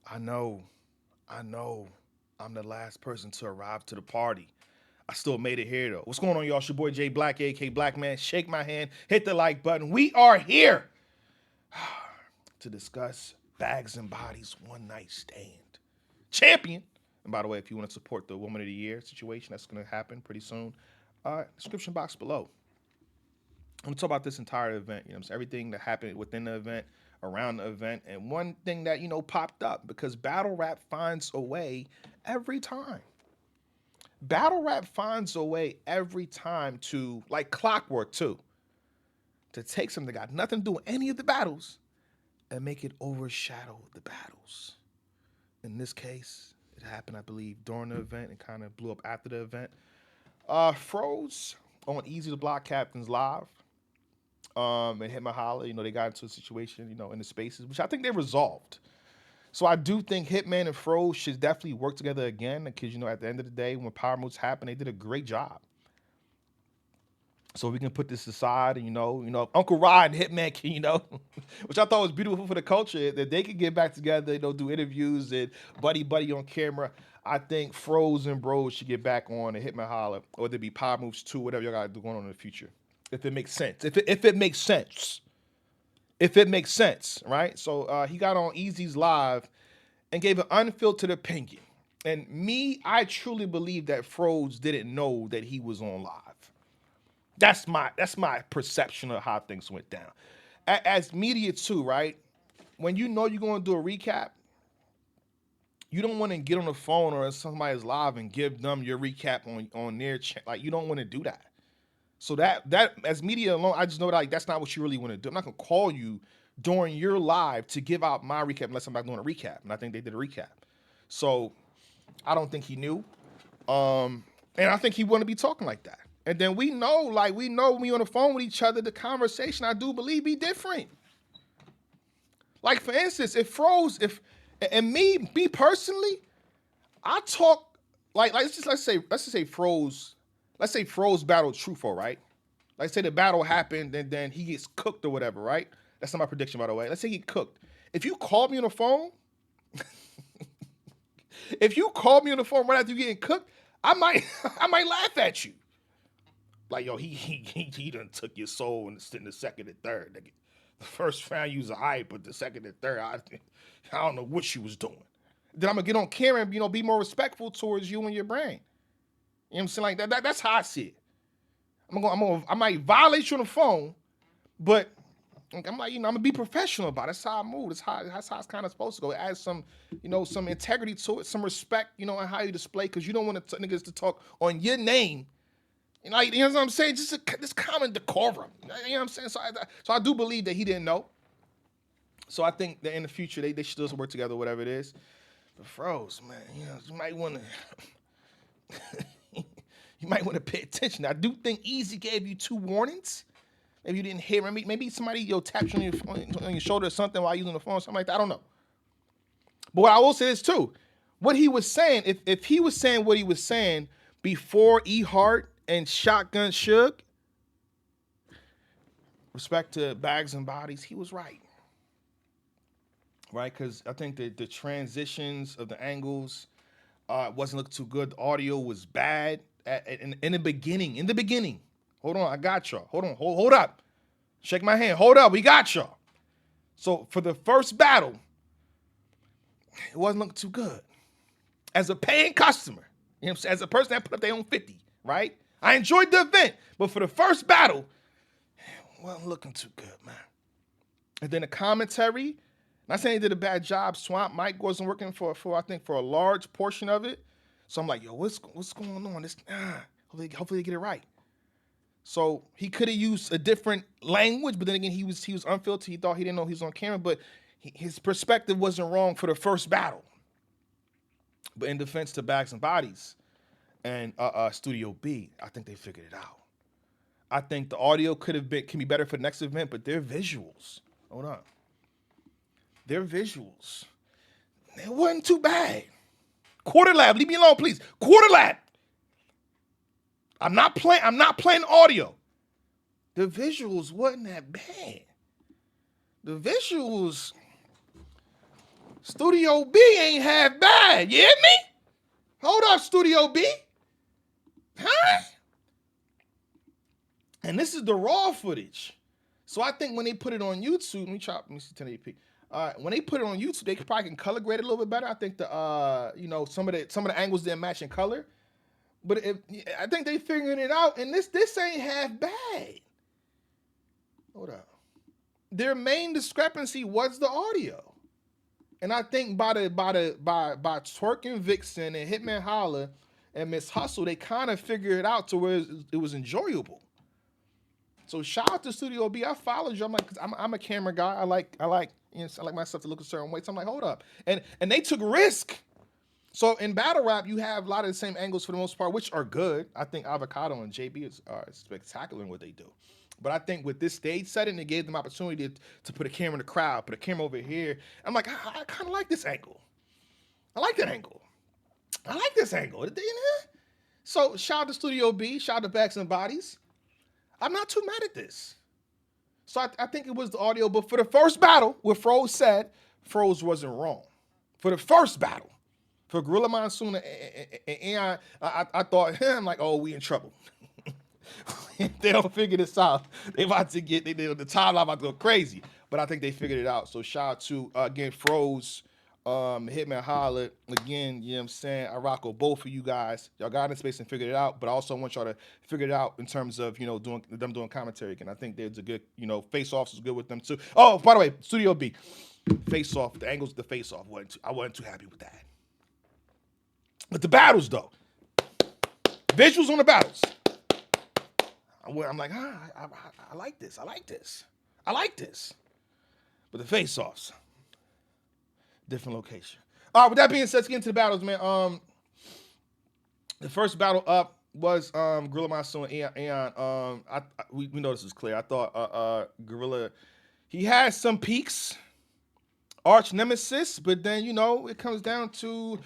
I know, I know, I'm the last person to arrive to the party. I still made it here though. What's going on, y'all? It's your boy Jay Black, aka Black Man. Shake my hand, hit the like button. We are here to discuss Bags and Bodies One Night Stand. Champion. And by the way, if you want to support the Woman of the Year situation, that's going to happen pretty soon. Description box below. I'm gonna talk about this entire event. You know, everything that happened within the event, around the event, and one thing that popped up because battle rap finds a way every time. Battle rap finds a way every time to, like clockwork too, to take something that got nothing to do with any of the battles and make it overshadow the battles. In this case, it happened, I believe, during the event and kind of blew up after the event. Froze on Easy to Block Captains Live. And Hitman Holla, they got into a situation, in the spaces, which I think they resolved. So I do think Hitman and Froze should definitely work together again because, at the end of the day, when power moves happen, they did a great job. So we can put this aside and, Uncle Rod and Hitman can, which I thought was beautiful for the culture, that they could get back together, do interviews and buddy on camera. I think Froze and Bros should get back on and Hitman Holla, or there be Power Moves 2, whatever y'all got to do going on in the future. If it makes sense. If it makes sense. If it makes sense, right? So he got on Easy's live and gave an unfiltered opinion. And me, I truly believe that Froze didn't know that he was on live. That's my perception of how things went down. As media too, right? When you know you're going to do a recap, you don't want to get on the phone or somebody's live and give them your recap on their like you don't want to do that. So that as media alone, I just know that that's not what you really want to do. I'm not gonna call you during your live to give out my recap unless I'm not doing a recap. And I think they did a recap. So I don't think he knew. And I think he wouldn't be talking like that. And then we know when we on the phone with each other, the conversation I do believe be different. Like for instance, and me personally, I talk let's just say Froze. Let's say Froze battled Truffaut, right? Let's say the battle happened and then he gets cooked or whatever, right? That's not my prediction, by the way. Let's say he cooked. If you call me on the phone, right after you getting cooked, I might laugh at you. Like, yo, he done took your soul in the second and third. Nigga. The first round you was alright, but the second and third, I don't know what she was doing. Then I'm gonna get on camera and be more respectful towards you and your brain. You know what I'm saying? Like that's how I see it. I might violate you on the phone, but I'm like, I'm gonna be professional about it. That's how I move. That's how it's kind of supposed to go. Add some, some integrity to it, some respect, and how you display, because you don't want niggas to talk on your name. You know what I'm saying? Just this common decorum. You know what I'm saying? So I do believe that he didn't know. So I think that in the future they should just work together, whatever it is. But Froze, man, you might want to. You might want to pay attention. I do think Easy gave you 2 warnings. Maybe you didn't hear him. Maybe somebody tapped you on your shoulder or something while using the phone, something like that. I don't know. But what I will say is too, what he was saying, if he was saying what he was saying before Hart and Shotgun Suge, respect to Bags and Bodies, he was right. Right? Because I think that the transitions of the angles wasn't looking too good. The audio was bad. In the beginning, hold on, I got y'all. Hold up. Shake my hand. Hold up, we got y'all. So for the first battle, it wasn't looking too good. As a paying customer, as a person that put up their own 50, right? I enjoyed the event, but for the first battle, it wasn't looking too good, man. And then the commentary, not saying they did a bad job. Swamp Mike wasn't working for I think for a large portion of it. So I'm like, yo, what's going on? Hopefully they get it right. So he could have used a different language, but then again, he was unfiltered. He thought he didn't know he was on camera, but his perspective wasn't wrong for the first battle. But in defense to Bags and Bodies and Studio B, I think they figured it out. I think the audio can be better for the next event, but their visuals, hold on, their visuals, it wasn't too bad. Quarter lab, leave me alone, please. Quarter lab. I'm not playing audio. The visuals wasn't that bad. The visuals Studio B ain't half bad. You hear me? Hold up, Studio B. Huh? And this is the raw footage. So I think when they put it on YouTube, let me see 1080p. When they put it on YouTube, they probably can color grade it a little bit better. I think the some of the angles didn't match in color. But I think they figured it out, and this ain't half bad. Hold up. Their main discrepancy was the audio. And I think by Twerk and Vixen and Hitman Holla and Miss Hustle, they kind of figured it out to where it was enjoyable. So shout out to Studio B. I followed you. I'm like, cause I'm a camera guy. I like my stuff to look a certain way. So I'm like, hold up. And they took risk. So in battle rap, you have a lot of the same angles for the most part, which are good. I think Avocado and JB are spectacular in what they do. But I think with this stage setting, it gave them opportunity to put a camera in the crowd, put a camera over here. I'm like, I kind of like this angle. I like that angle. I like this angle. So shout out to Studio B, shout out to Backs and Bodies. I'm not too mad at this. So I think it was the audio, but for the first battle, what Froze said, Froze wasn't wrong. For the first battle, for Gorilla Monsoon and I thought, I'm like, oh, we in trouble. If they don't figure this out, the timeline about to go crazy. But I think they figured it out. So shout out to, again, Froze, Hitman Holla. Again, you know what I'm saying? I rock with both of you guys. Y'all got in space and figured it out. But I also want y'all to figure it out in terms of, doing commentary again. I think there's a good, face-offs is good with them too. Oh, by the way, Studio B, face-off, the angles of the face-off, I wasn't too happy with that. But the battles, though. Visuals on the battles. I'm like, I like this. I like this. I like this. But the face-offs, different location. All right, with that being said, let's get into the battles, man. The first battle up was Gorilla Monsoon and Aeon. We know this is clear. I thought Gorilla, he had some peaks, arch nemesis, but then, it comes down to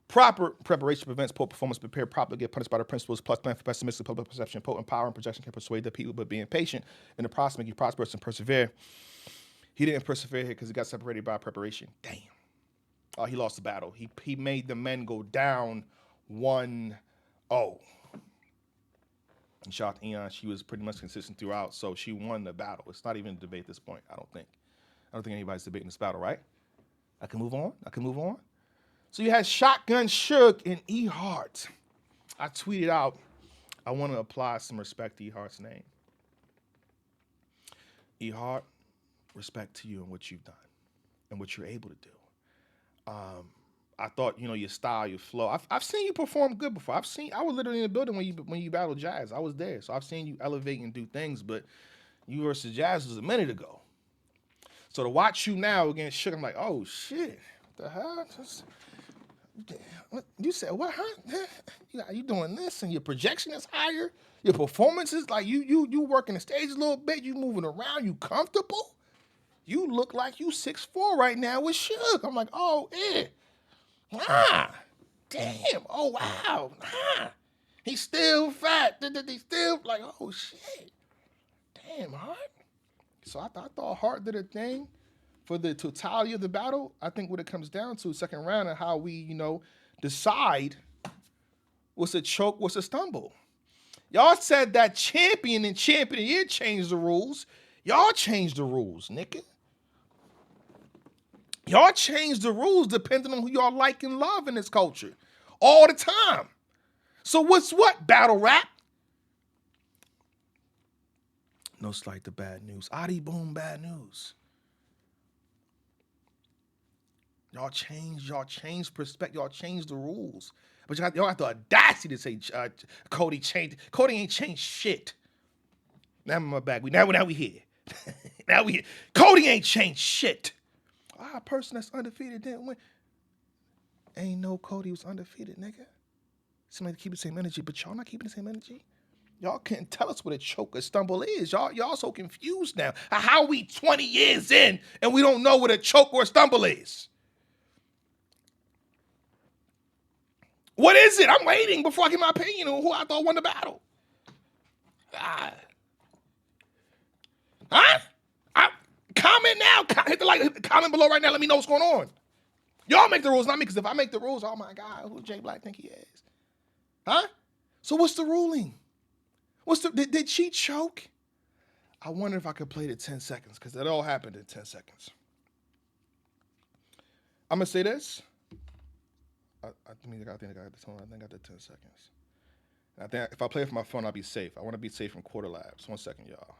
proper preparation prevents poor performance. Prepare properly, get punished by the principles. Plus, plan for pessimistic public perception. Potent power and projection can persuade the people, but being patient in the process make you prosperous and persevere. He didn't persevere here because he got separated by preparation. Damn. Oh, he lost the battle. He made the men go down 1-0. And shout out to Aeon. She was pretty much consistent throughout, so she won the battle. It's not even a debate at this point, I don't think. I don't think anybody's debating this battle, right? I can move on. So you had Shotgun Suge and Hart. I tweeted out, I want to apply some respect to Hart's name. Hart, respect to you and what you've done and what you're able to do. I thought, your style, your flow. I've seen you perform good before. I was literally in the building when you battled Jazz. I was there. So I've seen you elevate and do things, but you versus Jazz was a minute ago. So to watch you now against Suge, I'm like, oh shit, what the hell? You said what? Huh? You doing this, and your projection is higher. Your performance is like you working the stage a little bit. You moving around. You comfortable. You look like you 6'4" right now with Suge. I'm like, oh yeah, damn. Oh wow, he's still fat. He's still like, oh shit, damn Hart. So I thought Hart did a thing. For the totality of the battle, I think what it comes down to, second round, and how we, decide what's a choke, what's a stumble. Y'all said that champion and champion of the year changed the rules. Y'all changed the rules, nigga. Y'all changed the rules depending on who y'all like and love in this culture. All the time. So what's what, battle rap? No slight to bad news. Adi boom, bad news. Y'all changed perspective. Y'all changed the rules. But y'all have the audacity to say Cody changed. Cody ain't changed shit. Now I'm in my bag. Now we here. Now we here. Cody ain't changed shit. A person that's undefeated didn't win. Ain't no Cody was undefeated, nigga. Somebody keep the same energy, but y'all not keeping the same energy. Y'all can't tell us what a choke or stumble is. Y'all so confused now. How we 20 years in and we don't know what a choke or a stumble is? What is it? I'm waiting before I get my opinion on who I thought won the battle. Comment now. Hit the comment below right now. Let me know what's going on. Y'all make the rules, not me, because if I make the rules, oh my God, who Jay Black think he is? Huh? So what's the ruling? Did she choke? I wonder if I could play the 10 seconds, because it all happened in 10 seconds. I'm going to say this. I think I got the 10 seconds. I think if I play it from my phone, I'll be safe. I want to be safe from quarter labs. 1 second, y'all.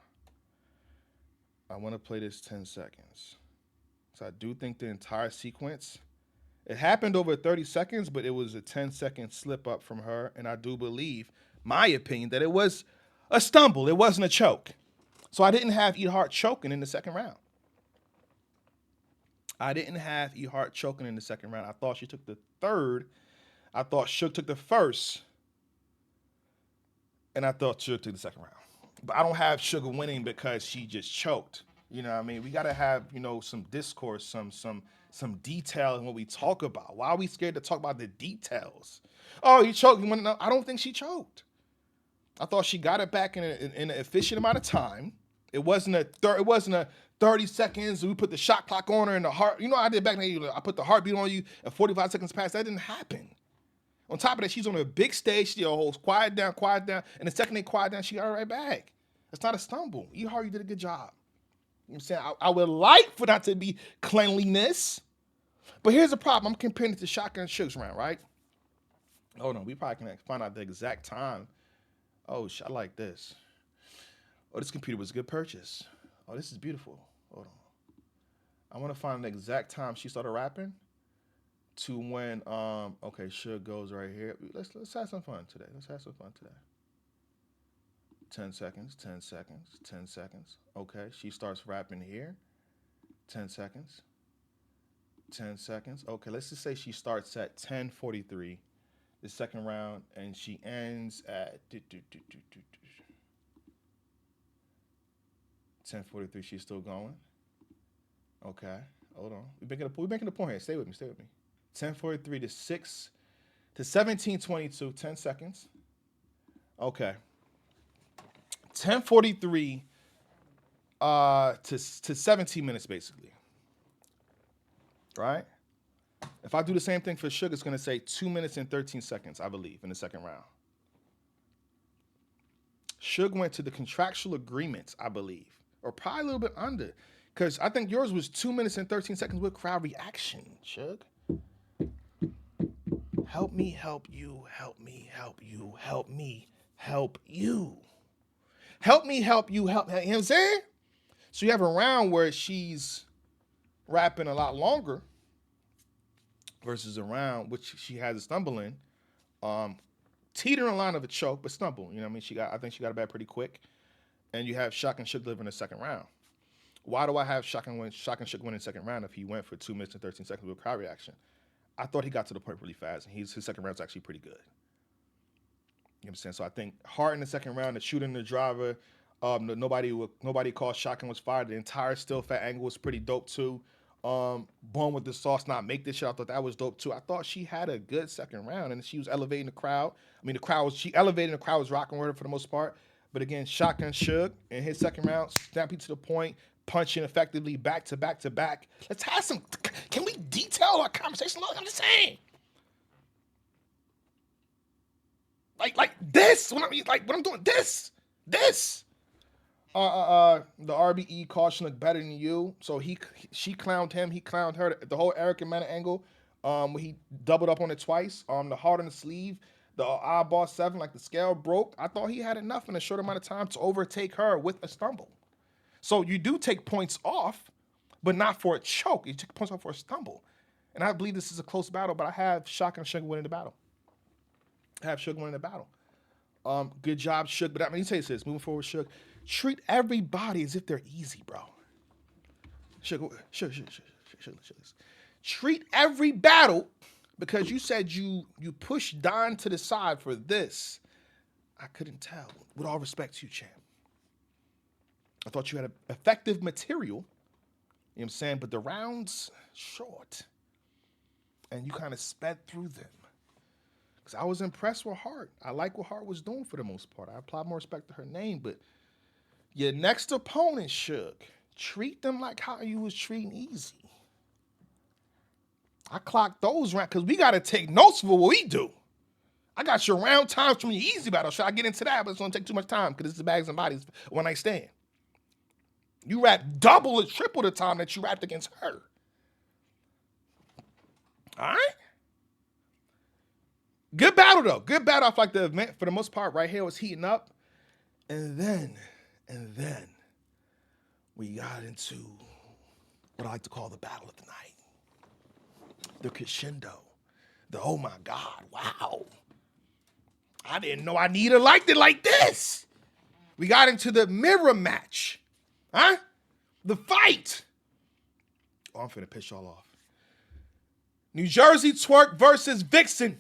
I want to play this 10 seconds. So I do think the entire sequence, it happened over 30 seconds, but it was a 10-second slip up from her. And I do believe, my opinion, that it was a stumble. It wasn't a choke. So I didn't have Hart choking in the second round. I thought she took the third. I thought Suge took the first. And I thought Suge took the second round. But I don't have Sugar winning because she just choked. You know what I mean? We got to have, some discourse, some detail in what we talk about. Why are we scared to talk about the details? Oh, he choked. No, I don't think she choked. I thought she got it back in an efficient amount of time. It wasn't a 30 seconds. We put the shot clock on her and the heart. I did back then. I put the heartbeat on you and 45 seconds passed. That didn't happen. On top of that, she's on a big stage. She holds quiet down. And the second they quiet down, she got it right back. It's not a stumble. You did a good job. You know what I'm saying? I would like for that to be cleanliness. But here's the problem. I'm comparing it to Shotgun Suge's round, right? Hold on. We probably can find out the exact time. Oh, I like this. Oh, this computer was a good purchase. Oh, this is beautiful. Hold on. I want to find the exact time she started rapping to when okay, Suge goes right here. Let's have some fun today. 10 seconds, 10 seconds, 10 seconds. Okay, she starts rapping here. 10 seconds. 10 seconds. Okay, let's just say she starts at 10:43, the second round, and she ends at 10:43. She's still going. Okay, hold on. We're making a point here. Stay with me. 10:43 to 17:22. 10 seconds. Okay. 10:43 to 17 minutes basically. Right? If I do the same thing for Suge, it's going to say 2 minutes and 13 seconds, I believe, in the second round. Suge went to the contractual agreements, I believe, or probably a little bit under, because I think yours was 2 minutes and 13 seconds with crowd reaction, Suge. Help me help you, help me help you, help me help you. Help me help you, help. You know what I'm saying? So you have a round where she's rapping a lot longer versus a round which she has a stumble in. Teetering line of a choke, but stumble. You know what I mean? I think she got it back pretty quick. And you have Shotgun Suge live in the second round. Why do I have Shotgun Suge win in the second round if he went for 2 minutes and 13 seconds with crowd reaction? I thought he got to the point really fast, and his second round's actually pretty good. You know what I'm saying? So I think Hart in the second round, the shooting the driver, nobody called Shotgun was fired. The entire still fat angle was pretty dope too. Born with the sauce, not make this shit. I thought that was dope too. I thought she had a good second round, and she was elevating the crowd. I mean, she elevated the crowd, was rocking with her for the most part. But again, Shotgun Suge in his second round, snapping to the point, punching effectively back to back to back. Let's have some. Can we detail our conversation? Look, I'm just saying. Like this. When I'm doing this. The RBE caution look better than you. So she clowned him. He clowned her. The whole Eric and Mana angle. When he doubled up on it twice. The heart on the sleeve. The eyeball 7, like the scale broke. I thought he had enough in a short amount of time to overtake her with a stumble. So you do take points off, but not for a choke. You take points off for a stumble. And I believe this is a close battle, but I have Shotgun Suge winning the battle. Good job, Suge. But let me tell you this. Moving forward, Suge. Treat everybody as if they're easy, bro. Suge. Treat every battle, because you said you pushed Don to the side for this. I couldn't tell. With all respect to you, champ. I thought you had effective material. You know what I'm saying? But the rounds, short. And you kind of sped through them. Because I was impressed with Hart. I like what Hart was doing for the most part. I apply more respect to her name. But your next opponent, Suge, treat them like how you was treating Easy. I clocked those rounds because we got to take notes for what we do. I got your round times from your easy battle. Should I get into that? But it's going to take too much time because this is Bags and Bodies One Night Stand. You rap double or triple the time that you rapped against her. All right? Good battle, though. Good battle. I feel like the event, for the most part, right here was heating up. And then we got into what I like to call the battle of the night. The crescendo. The oh my God, wow. I didn't know I liked it like this. We got into the mirror match. Huh? The fight. Oh, I'm finna piss y'all off. New Jersey Twerk versus Vixen.